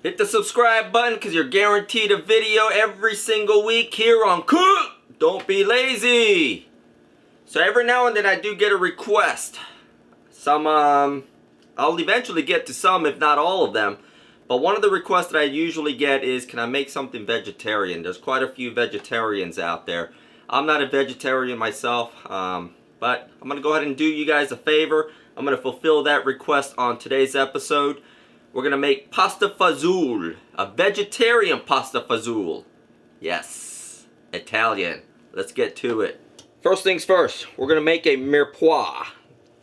Hit the subscribe button because you're guaranteed a video every single week here on Cook. Don't be lazy. So every now and then I do get a request. Some, I'll eventually get to some, if not all of them. But one of the requests that I usually get is, can I make something vegetarian? There's quite a few vegetarians out there. I'm not a vegetarian myself, but I'm going to go ahead and do you guys a favor. I'm going to fulfill that request on today's episode. We're going to make pasta fazool, a vegetarian pasta fazool. Yes, Italian. Let's get to it. First things first, we're going to make a mirepoix.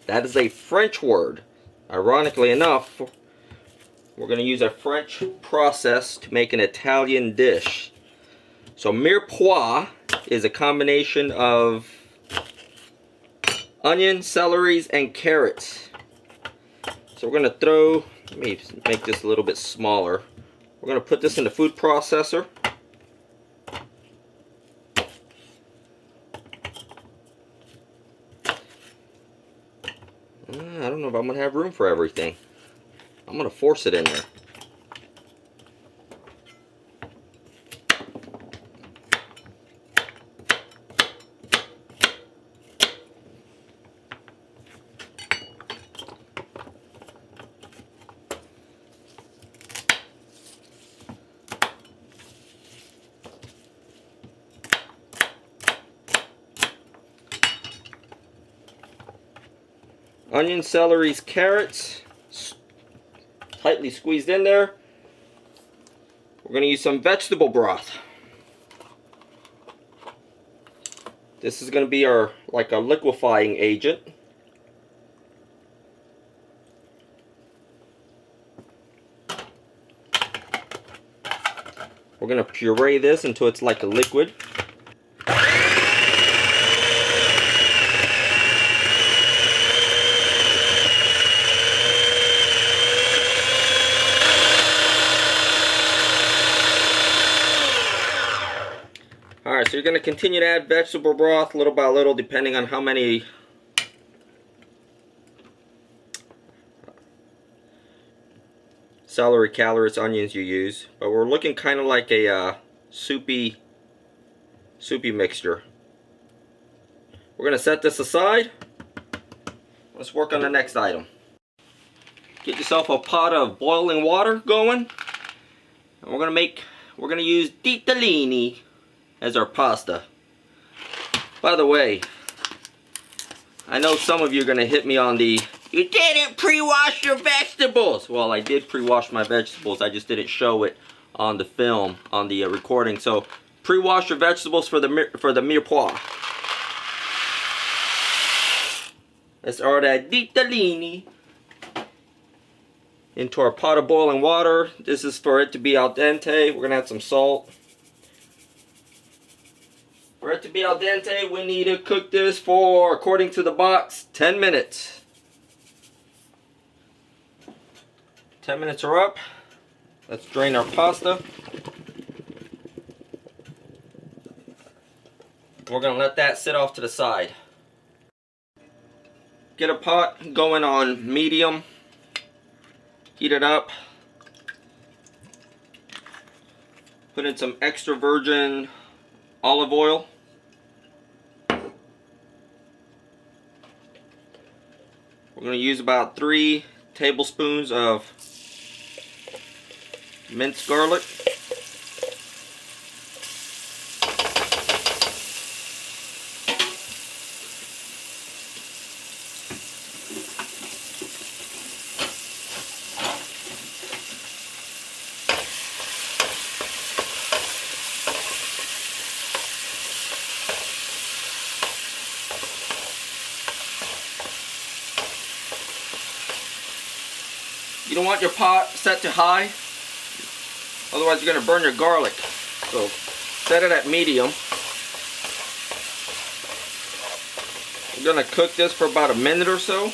That is a French word. Ironically enough, we're going to use a French process to make an Italian dish. So mirepoix is a combination of onions, celeries, and carrots. So we're going to throw, let me make this a little bit smaller. We're going to put this in the food processor. I don't know if I'm going to have room for everything. I'm going to force it in there. Onion, celery, carrots, tightly squeezed in there. We're going to use some vegetable broth. This is going to be our, like a liquefying agent. We're going to puree this until it's like a liquid. Alright, so you're going to continue to add vegetable broth little by little depending on how many celery, carrots, onions you use. But we're looking kind of like a soupy mixture. We're going to set this aside. Let's work on the next item. Get yourself a pot of boiling water going. And we're going to use Ditalini as our pasta. By the way, I know some of you are going to hit me on the, you didn't pre-wash your vegetables. Well, I did pre-wash my vegetables. I just didn't show it on the film, on the recording. So, pre-wash your vegetables for the mirepoix. Let's add that Ditalini into our pot of boiling water. This is for it to be al dente. We're going to add some salt. For it to be al dente, we need to cook this for, according to the box, 10 minutes. 10 minutes are up. Let's drain our pasta. We're going to let that sit off to the side. Get a pot going on medium. Heat it up. Put in some extra virgin olive oil. We're going to use about 3 tablespoons of minced garlic. You don't want your pot set to high, otherwise you're going to burn your garlic. So set it at medium. We're going to cook this for about a minute or so.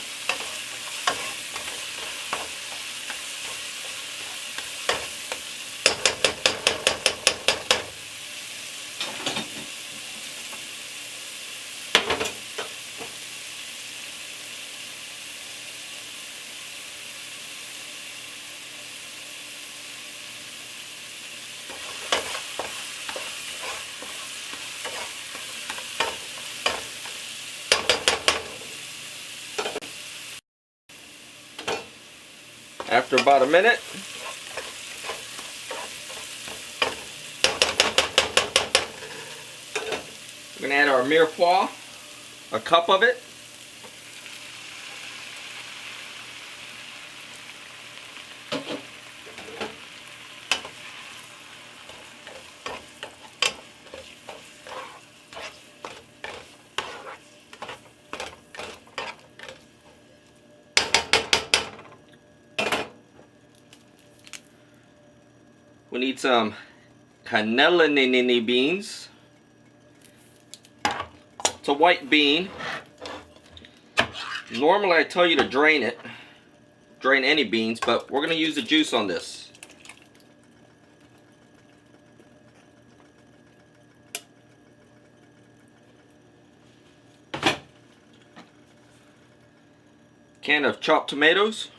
After about a minute, we're going to add our mirepoix, a cup of it. We need some Cannellini beans. It's a white bean. Normally I tell you to drain it. Drain any beans, but we're going to use the juice on this. Can of chopped tomatoes.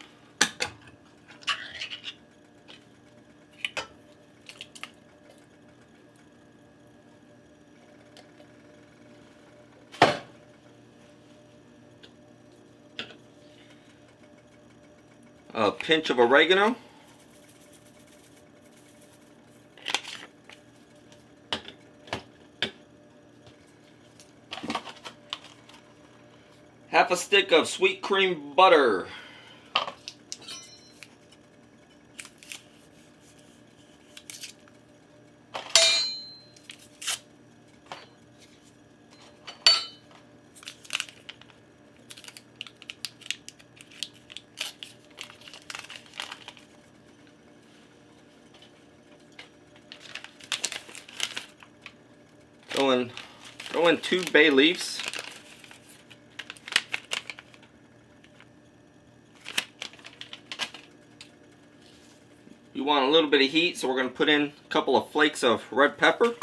A pinch of oregano. Half a stick of sweet cream butter. Throw in 2 bay leaves. You want a little bit of heat, so we're going to put in a couple of flakes of red pepper.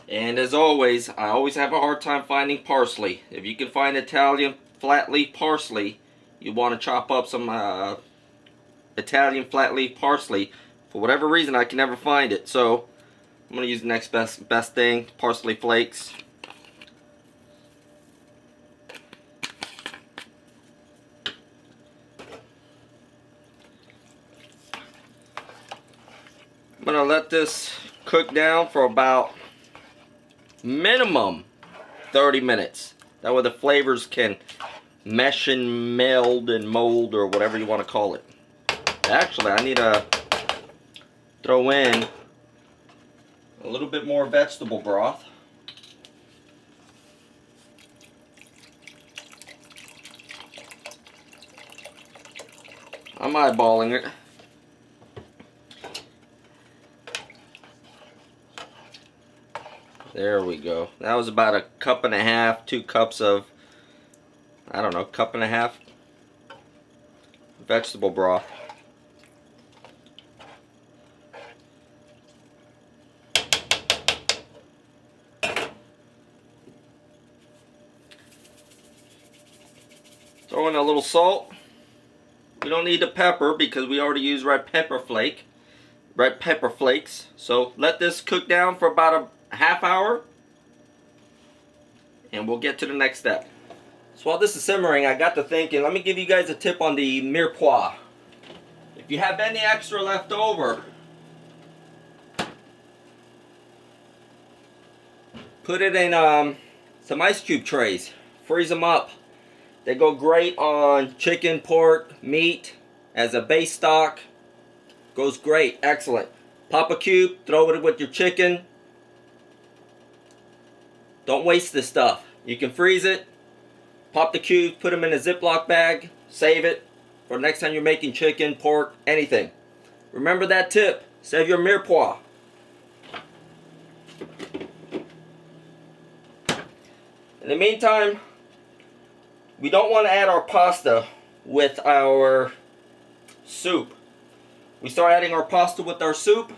And as always, I always have a hard time finding parsley. If you can find Italian flat leaf parsley, you want to chop up some Italian flat leaf parsley. For whatever reason, I can never find it. So I'm going to use the next best thing, parsley flakes. I'm going to let this cook down for about minimum 30 minutes. That way the flavors can mesh and meld and mold, or whatever you want to call it. Actually, I need to throw in a little bit more vegetable broth. I'm eyeballing it. There we go. That was about a cup and a half, 2 cups of, I don't know, cup and a half vegetable broth. Throw in a little salt. We don't need the pepper because we already used red pepper flakes. So let this cook down for about a half hour, and we'll get to the next step. So while this is simmering, I got to thinking, let me give you guys a tip on the mirepoix. If you have any extra left over, put it in some ice cube trays. Freeze them up. They go great on chicken, pork, meat as a base stock. Goes great, excellent. Pop a cube, throw it with your chicken. Don't waste this stuff. You can freeze it, pop the cubes, put them in a Ziploc bag, save it for next time you're making chicken, pork, anything. Remember that tip. Save your mirepoix. In the meantime, we don't want to add our pasta with our soup. We start adding our pasta with our soup,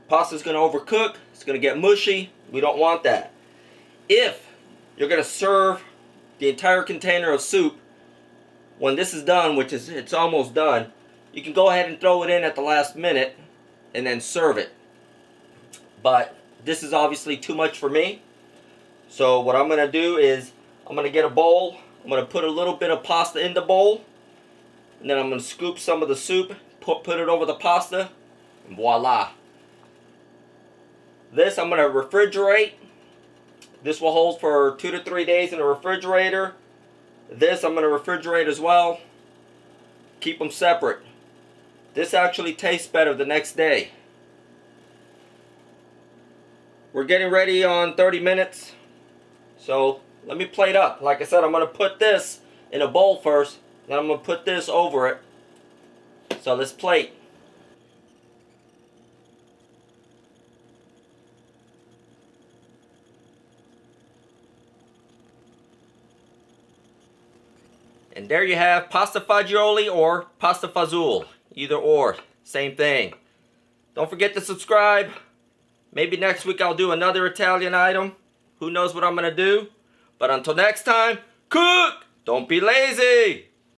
pasta's going to overcook, it's going to get mushy. We don't want that. If you're going to serve the entire container of soup, when this is done, which is it's almost done, you can go ahead and throw it in at the last minute and then serve it. but this is obviously too much for me. So what I'm going to do is I'm going to get a bowl. I'm going to put a little bit of pasta in the bowl. And then I'm going to scoop some of the soup, put it over the pasta, and voila. This I'm going to refrigerate. This will hold for 2 to 3 days in the refrigerator. This I'm going to refrigerate as well. Keep them separate. This actually tastes better the next day. We're getting ready on 30 minutes. So let me plate up. Like I said, I'm going to put this in a bowl first. Then I'm going to put this over it. So let's plate. And there you have pasta fagioli or pasta fazool. Either or, same thing. Don't forget to subscribe. Maybe next week I'll do another Italian item. Who knows what I'm going to do? But until next time, cook! Don't be lazy!